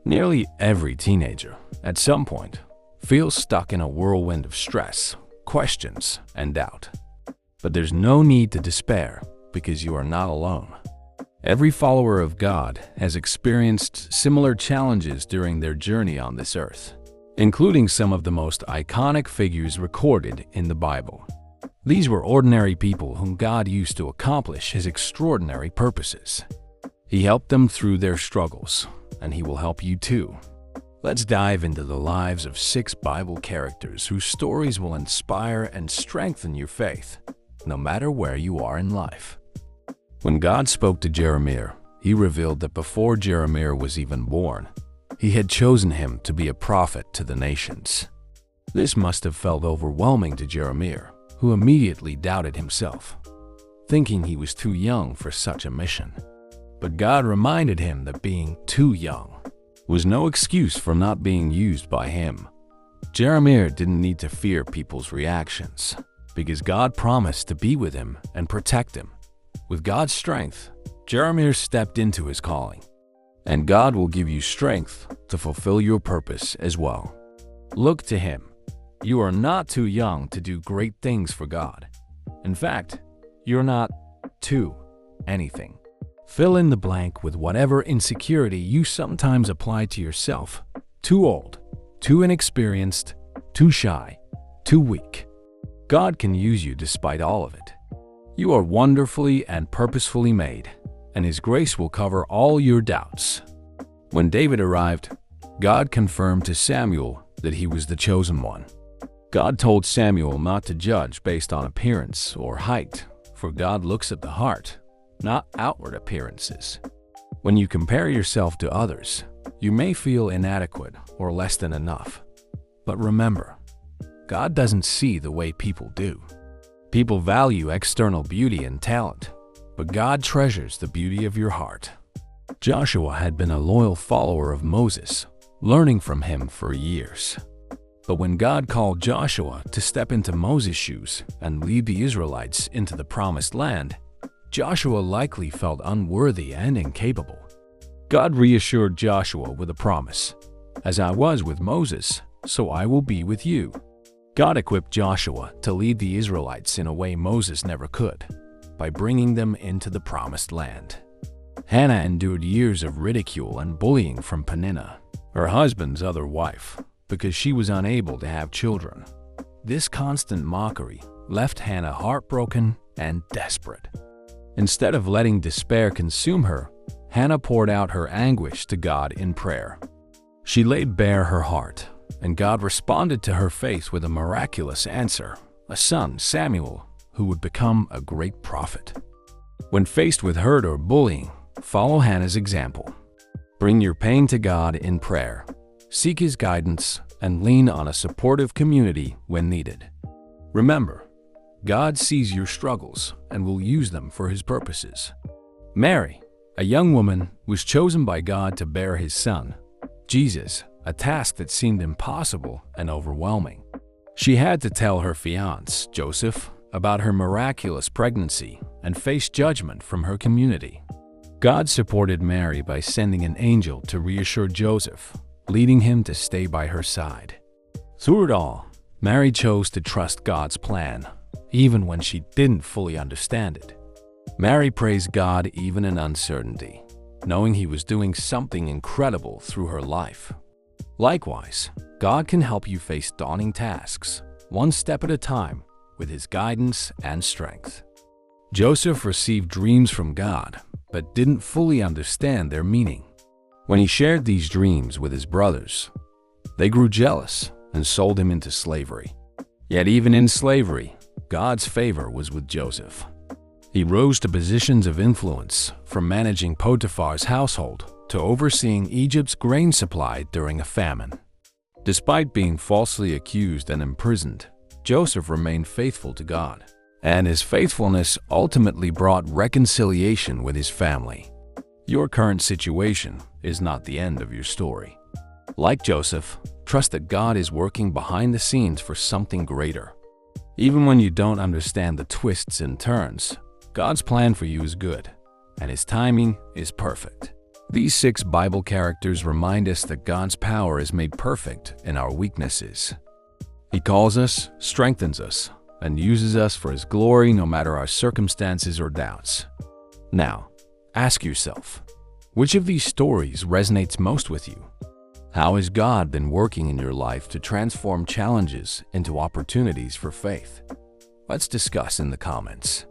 Nearly every teenager, at some point, feels stuck in a whirlwind of stress, questions, and doubt. But there's no need to despair because you are not alone. Every follower of God has experienced similar challenges during their journey on this earth, including some of the most iconic figures recorded in the Bible. These were ordinary people whom God used to accomplish His extraordinary purposes. He helped them through their struggles, and He will help you too. Let's dive into the lives of 6 Bible characters whose stories will inspire and strengthen your faith, no matter where you are in life. When God spoke to Jeremiah, He revealed that before Jeremiah was even born, He had chosen him to be a prophet to the nations. This must have felt overwhelming to Jeremiah, who immediately doubted himself, thinking he was too young for such a mission. But God reminded him that being too young was no excuse for not being used by Him. Jeremiah didn't need to fear people's reactions, because God promised to be with him and protect him. With God's strength, Jeremiah stepped into his calling, and God will give you strength to fulfill your purpose as well. Look to Him. You are not too young to do great things for God. In fact, you're not too anything. Fill in the blank with whatever insecurity you sometimes apply to yourself. Too old, too inexperienced, too shy, too weak. God can use you despite all of it. You are wonderfully and purposefully made, and His grace will cover all your doubts. When David arrived, God confirmed to Samuel that he was the chosen one. God told Samuel not to judge based on appearance or height, for God looks at the heart, not outward appearances. When you compare yourself to others, you may feel inadequate or less than enough. But remember, God doesn't see the way people do. People value external beauty and talent, but God treasures the beauty of your heart. Joshua had been a loyal follower of Moses, learning from him for years. But when God called Joshua to step into Moses' shoes and lead the Israelites into the promised land, Joshua likely felt unworthy and incapable. God reassured Joshua with a promise, "As I was with Moses, so I will be with you." God equipped Joshua to lead the Israelites in a way Moses never could, by bringing them into the promised land. Hannah endured years of ridicule and bullying from Peninnah, her husband's other wife, because she was unable to have children. This constant mockery left Hannah heartbroken and desperate. Instead of letting despair consume her, Hannah poured out her anguish to God in prayer. She laid bare her heart, and God responded to her faith with a miraculous answer, a son, Samuel, who would become a great prophet. When faced with hurt or bullying, follow Hannah's example. Bring your pain to God in prayer, seek His guidance, and lean on a supportive community when needed. Remember, God sees your struggles and will use them for His purposes. Mary, a young woman, was chosen by God to bear His son, Jesus, a task that seemed impossible and overwhelming. She had to tell her fiancé, Joseph, about her miraculous pregnancy and face judgment from her community. God supported Mary by sending an angel to reassure Joseph, leading him to stay by her side. Through it all, Mary chose to trust God's plan, even when she didn't fully understand it. Mary praised God even in uncertainty, knowing He was doing something incredible through her life. Likewise, God can help you face daunting tasks, one step at a time, with His guidance and strength. Joseph received dreams from God, but didn't fully understand their meaning. When he shared these dreams with his brothers, they grew jealous and sold him into slavery. Yet even in slavery, God's favor was with Joseph. He rose to positions of influence, from managing Potiphar's household to overseeing Egypt's grain supply during a famine. Despite being falsely accused and imprisoned, Joseph remained faithful to God, and his faithfulness ultimately brought reconciliation with his family. Your current situation is not the end of your story. Like Joseph, trust that God is working behind the scenes for something greater. Even when you don't understand the twists and turns, God's plan for you is good, and His timing is perfect. These 6 Bible characters remind us that God's power is made perfect in our weaknesses. He calls us, strengthens us, and uses us for His glory no matter our circumstances or doubts. Now, ask yourself, which of these stories resonates most with you? How has God been working in your life to transform challenges into opportunities for faith? Let's discuss in the comments.